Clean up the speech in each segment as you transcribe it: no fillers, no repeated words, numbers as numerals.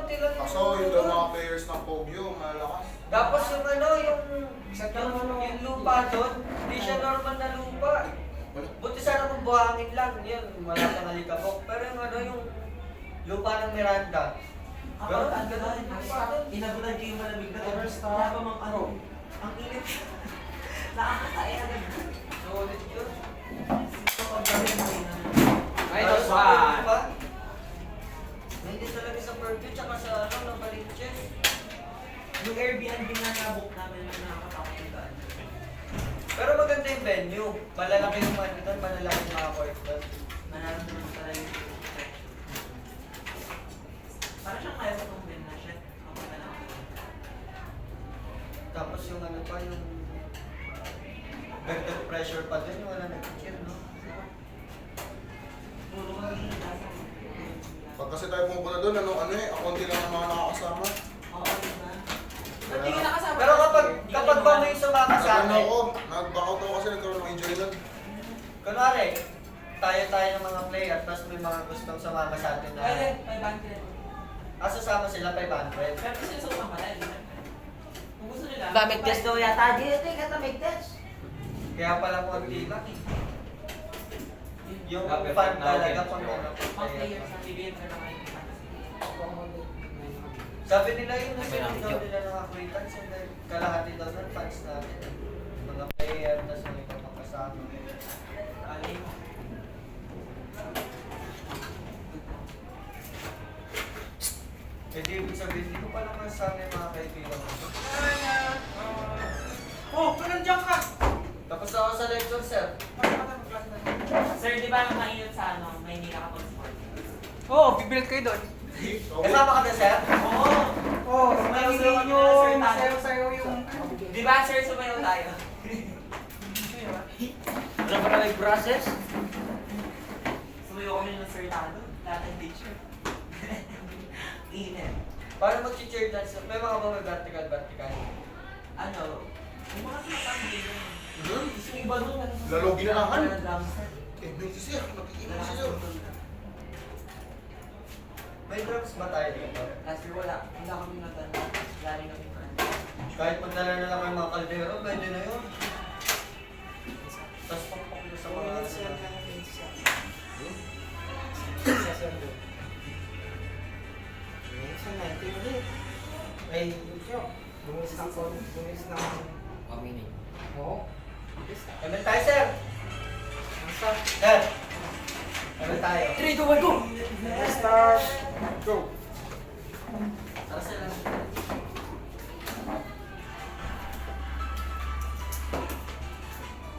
konti lang yung... Kaso yung mga players ng Pogyo, malakas. Tapos yung yung lupa doon, hindi siya normal na lupa. Buti sana kung buhangin lang, yun, wala kang alikabok. Pero yung lupa ng Miranda. Pero ang gano'n yung lupa doon. Inabutan ko yung malamig na oras. Wala pa mang ano. Ang init. Nakakataya agad. Sulit yun. So, pag-gawin mo yun. Ay, Tapos sa one. Purview pa? Hindi talaga sa Purview, tsaka sa ng Balinches. Yung Airbnb na nabook namin na nakakatakot yung daan. Pero maganda yung venue. Malalaki yung money doon, malalaki yung mga court doon. Manaramdaman ko talaga yung protection. Parang siyang kaya ko itong Ben na shit. Ako na lang. Tapos yung pa, yung dagdag pressure pa din, wala nag-cheer, no? Puro kami yung nasa. Pag kasi tayo pumunta doon, ang konti lang ang mga nakakasama. Oo, diba? Ba't di ka nakasama? Pero kapag ba may sumama sa Nag-ano akin, ako, nag-backout ako kasi nagkaroon ng injury lang. kunwari, tayo ng mga player, tapos may mga gustong sumama sa atin na, Pwede, 500. sasama sila 500. Pero kasi sa mga malay, kung gusto nila. Ba, may test daw yata. Di ka may test. Kaya pala konti lang eh. Yung Dapat fan na talaga okay. pag Pang players na bibigyan ka naman yung Sabi nila yun, kasi daw nila ng acquaintance, and then kalahati daw ng fans natin. Mga player, tapos may mga kasama. alim. Eh di ibig sabihin, hindi ko pa naman sana yung mga kaibigan ko. Oh, nandiyan ka! Tapos ako sa lecture, sir. Sir, di ba mainit sa Maynila kapag sport? Oo, bibilit kayo doon. Kasama ka na, sir? Oo! Oo, Sumayaw may kami yung na, Sir Tano. sayo-sayo yung... Di ba, sir, sumayaw tayo? Ano ba na may process? Sumayaw kami ng Sir Tano, dating teacher. Init. Paano mag-cheer dance? May mga ba may vertical? Ano? Yung mga sinatanggi yun. Hmm? Yung iba doon, ano? Lalo ginanahan. Ano, drum set? Eh, may sisir, nakikinig Wala sisir. kami doon. May drums ba tayo dito? Last year wala. Wala kami natanda. Lari kami friend. Kahit magdala na lang kayo mga kaldero, pwede na yun. Tapos pakpak nyo sa mga... Ay, ito. Bumis na ako. Bumis na ako. Pamini. Oo. Emen tayo, sir! Basta. Sir! Emen tayo. 3, 2, 1, go! Start. Go. Tara, sir.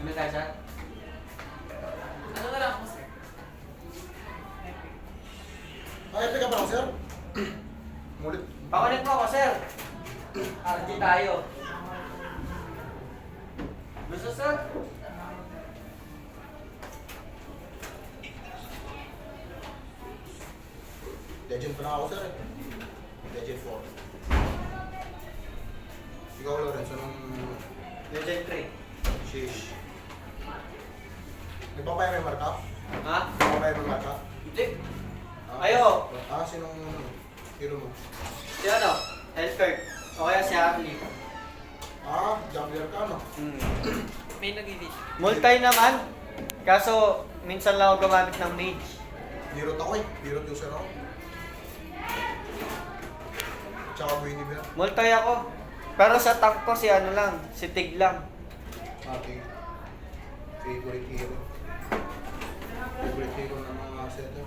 Emen tayo, sir? Ano na lang ako, sir? Ay, epic ka ba lang, sir? Mulit. Pakulit mo ako, sir! RG tayo. Gusto, sir? Legend pa na ako, sir. Legend 4. Ikaw, Lawrence, anong... Legend 3. Sheesh. Nagpapaya may marka? Ha? Nagpapaya may marka? Hindi. Ah, Ayo. sinong hero mo? Si ano? Elkert. O kaya si Harley. Jungler ka, no? May nag-edit. Multi naman. Kaso, minsan lang ako gumamit ng mage. Hero ako eh. Hero user ako. Tsaka Winnie Bear. Multi ako. Pero sa tank ko si ano lang, si Tig lang. Ating favorite hero. Favorite hero ng mga setter.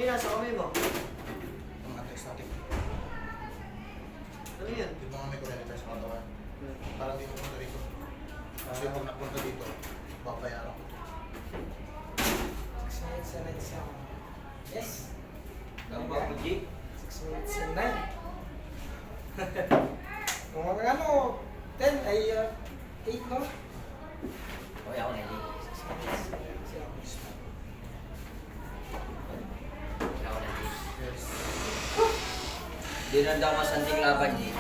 yung nasa kamay mo? Ang anti-static. Ano yan? Dito nga may kuryente sa katawan. Para di mo punta dito. Kasi pag napunta dito, babayaran ko. Yes. Ang bago, G. 6 minutes and 9. Kung ano, 10 ay 8, no? Okay, ako na yun. 6 minutes. Ako na yun. Yes. Hindi na daw masanding laban, G.